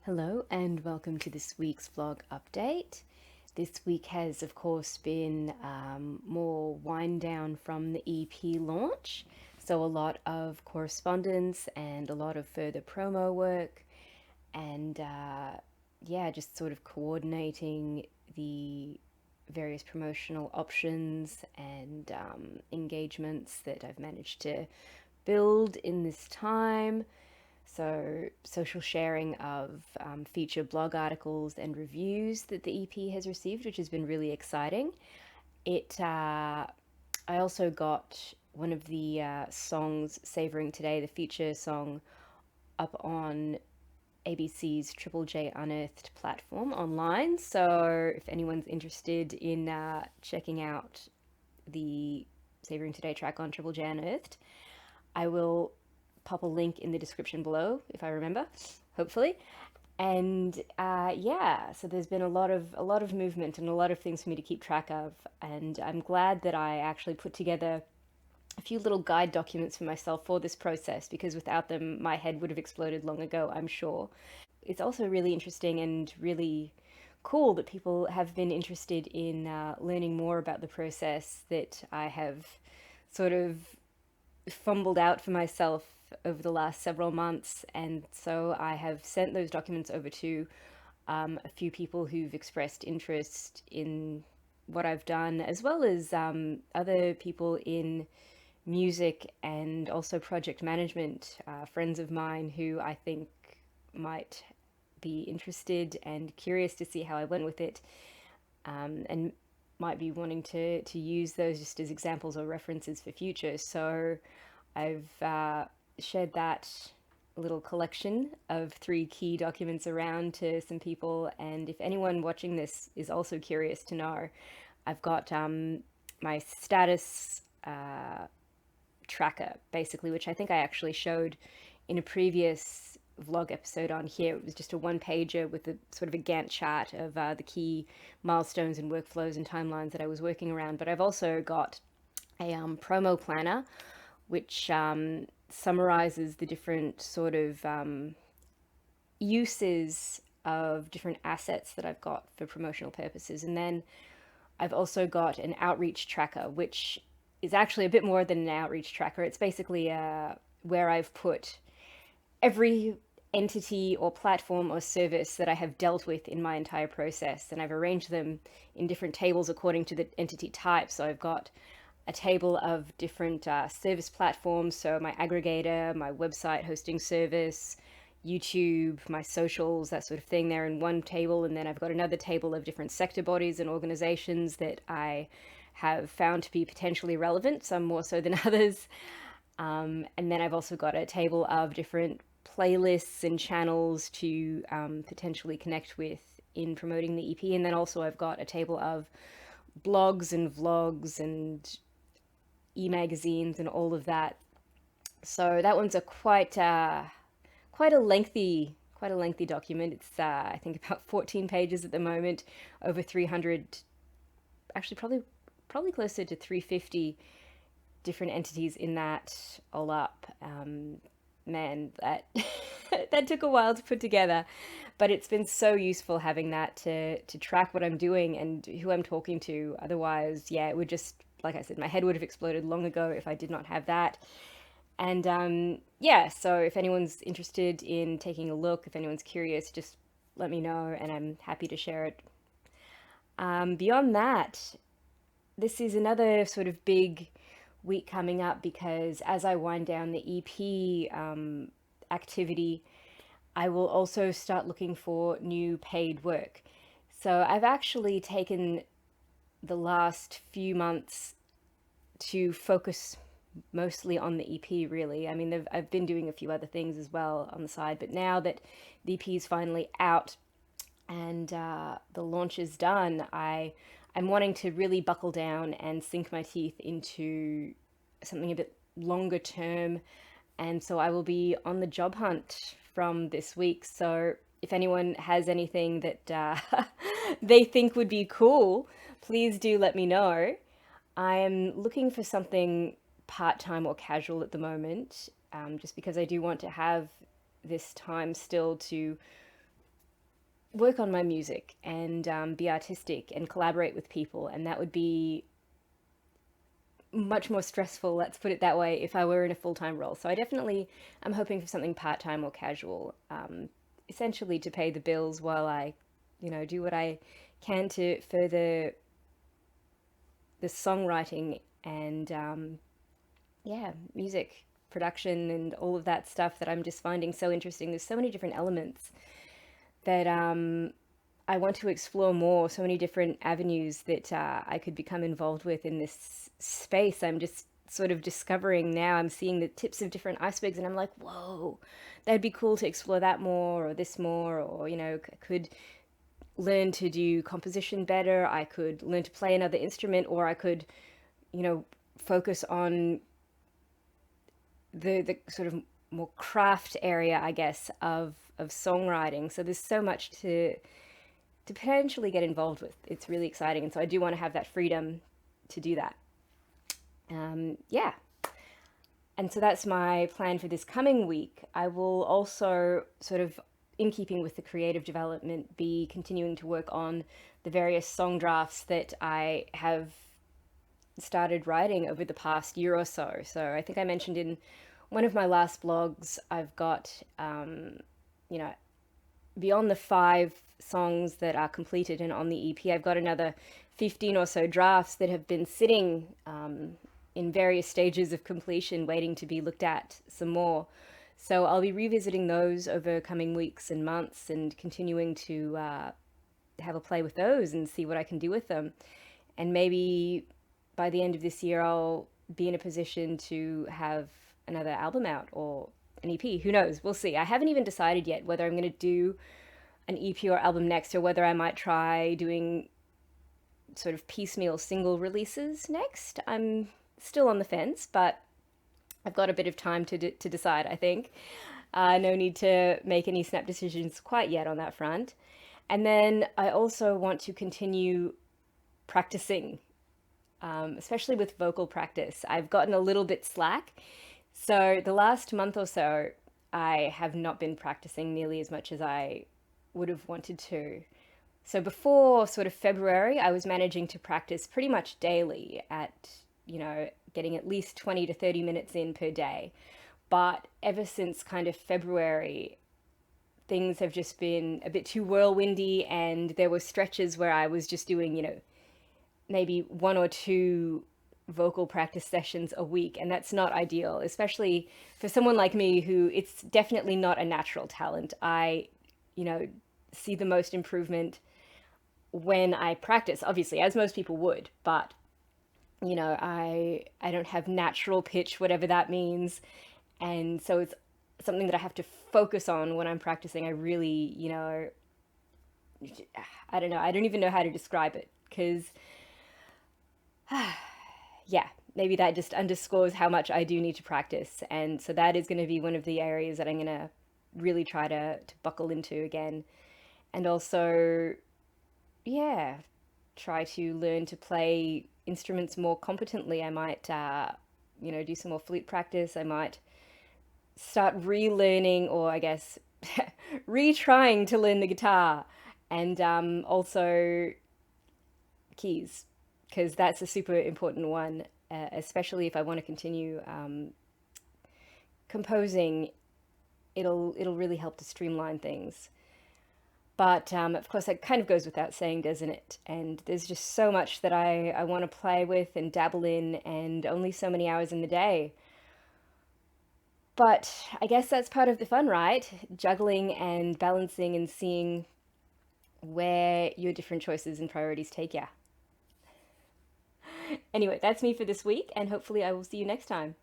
Hello and welcome to this week's vlog update. This week has, of course, been more wind down from the EP launch. So, a lot of correspondence and a lot of further promo work, and yeah, just sort of coordinating the various promotional options and engagements that I've managed to build in this time. So, social sharing of feature blog articles and reviews that the EP has received, which has been really exciting. I also got one of the songs, Savouring Today, the feature song, up on ABC's Triple J Unearthed platform online. So, if anyone's interested in checking out the Savouring Today track on Triple J Unearthed, I will pop a link in the description below if I remember, hopefully. And yeah, so there's been a lot of movement and a lot of things for me to keep track of, and I'm glad that I actually put together a few little guide documents for myself for this process because without them, my head would have exploded long ago, I'm sure. It's also really interesting and really cool that people have been interested in learning more about the process that I have sort of fumbled out for myself over the last several months. And so I have sent those documents over to a few people who've expressed interest in what I've done, as well as other people in music and also project management, friends of mine who I think might be interested and curious to see how I went with it, and might be wanting to use those just as examples or references for future. So I've shared that little collection of three key documents around to some people. And if anyone watching this is also curious to know, I've got my status tracker, basically, which I think I actually showed in a previous vlog episode on here. It was just a one pager with a sort of a Gantt chart of the key milestones and workflows and timelines that I was working around. But I've also got a promo planner which summarizes the different sort of uses of different assets that I've got for promotional purposes. And then I've also got an outreach tracker, which is actually a bit more than an outreach tracker. It's basically where I've put every entity or platform or service that I have dealt with in my entire process. And I've arranged them in different tables according to the entity type. So I've got a table of different service platforms. So my aggregator, my website hosting service, YouTube, my socials, that sort of thing, they're in one table. And then I've got another table of different sector bodies and organizations that I have found to be potentially relevant, some more so than others. And then I've also got a table of different playlists and channels to potentially connect with in promoting the EP. And then also I've got a table of blogs and vlogs and e-magazines and all of that. So that one's a quite a lengthy document. It's I think about 14 pages at the moment, over 300, actually probably closer to 350 different entities in that all up. Man, that that took a while to put together, but it's been so useful having that to track what I'm doing and who I'm talking to. Otherwise, yeah, it would just, like I said, my head would have exploded long ago if I did not have that. And yeah, so if anyone's interested in taking a look, if anyone's curious, just let me know and I'm happy to share it. Beyond that, this is another sort of big week coming up because as I wind down the EP activity, I will also start looking for new paid work. So I've actually taken the last few months to focus mostly on the EP, really. I mean, I've been doing a few other things as well on the side, but now that the EP is finally out and the launch is done, I'm wanting to really buckle down and sink my teeth into something a bit longer term. And so I will be on the job hunt from this week. So if anyone has anything that they think would be cool, please do let me know. I am looking for something part time or casual at the moment, just because I do want to have this time still to work on my music and be artistic and collaborate with people, and that would be much more stressful, let's put it that way, if I were in a full-time role. So I definitely am hoping for something part-time or casual, essentially to pay the bills while I, do what I can to further the songwriting and yeah, music production and all of that stuff that I'm just finding so interesting. There's so many different elements that I want to explore more, so many different avenues that I could become involved with in this space. I'm just sort of discovering now. I'm seeing the tips of different icebergs, and I'm like, whoa, that'd be cool to explore that more, or this more, or, could learn to do composition better. I could learn to play another instrument, or I could, focus on the sort of more craft area, I guess, of songwriting. So there's so much to potentially get involved with. It's really exciting, and so I do want to have that freedom to do that. Yeah, and so that's my plan for this coming week. I will also sort of, in keeping with the creative development, be continuing to work on the various song drafts that I have started writing over the past year or so. So I think I mentioned in one of my last blogs, I've got, you know, beyond the 5 songs that are completed and on the EP, I've got another 15 or so drafts that have been sitting in various stages of completion, waiting to be looked at some more. So I'll be revisiting those over coming weeks and months and continuing to have a play with those and see what I can do with them. And maybe by the end of this year, I'll be in a position to have another album out or an EP. Who knows? We'll see. I haven't even decided yet whether I'm going to do an EP or album next, or whether I might try doing sort of piecemeal single releases next. I'm still on the fence, but I've got a bit of time to decide, I think. No need to make any snap decisions quite yet on that front. And then I also want to continue practicing, especially with vocal practice. I've gotten a little bit slack. So the last month or so, I have not been practicing nearly as much as I would have wanted to. So before sort of February, I was managing to practice pretty much daily at, getting at least 20 to 30 minutes in per day. But ever since kind of February, things have just been a bit too whirlwindy, and there were stretches where I was just doing, maybe 1 or 2 vocal practice sessions a week, and that's not ideal, especially for someone like me who, it's definitely not a natural talent. I, see the most improvement when I practice, obviously, as most people would, but I don't have natural pitch, whatever that means. And so it's something that I have to focus on when I'm practicing. I really, I don't know. I don't even know how to describe it, because yeah, maybe that just underscores how much I do need to practice. And so that is going to be one of the areas that I'm going to really try to buckle into again. And also, yeah, try to learn to play instruments more competently. I might, do some more flute practice. I might start relearning, or I guess retrying to learn the guitar, and also keys, because that's a super important one, especially if I want to continue composing. It'll really help to streamline things. But of course, that kind of goes without saying, doesn't it? And there's just so much that I want to play with and dabble in, and only so many hours in the day. But I guess that's part of the fun, right? Juggling and balancing and seeing where your different choices and priorities take you. Anyway, that's me for this week, and hopefully I will see you next time.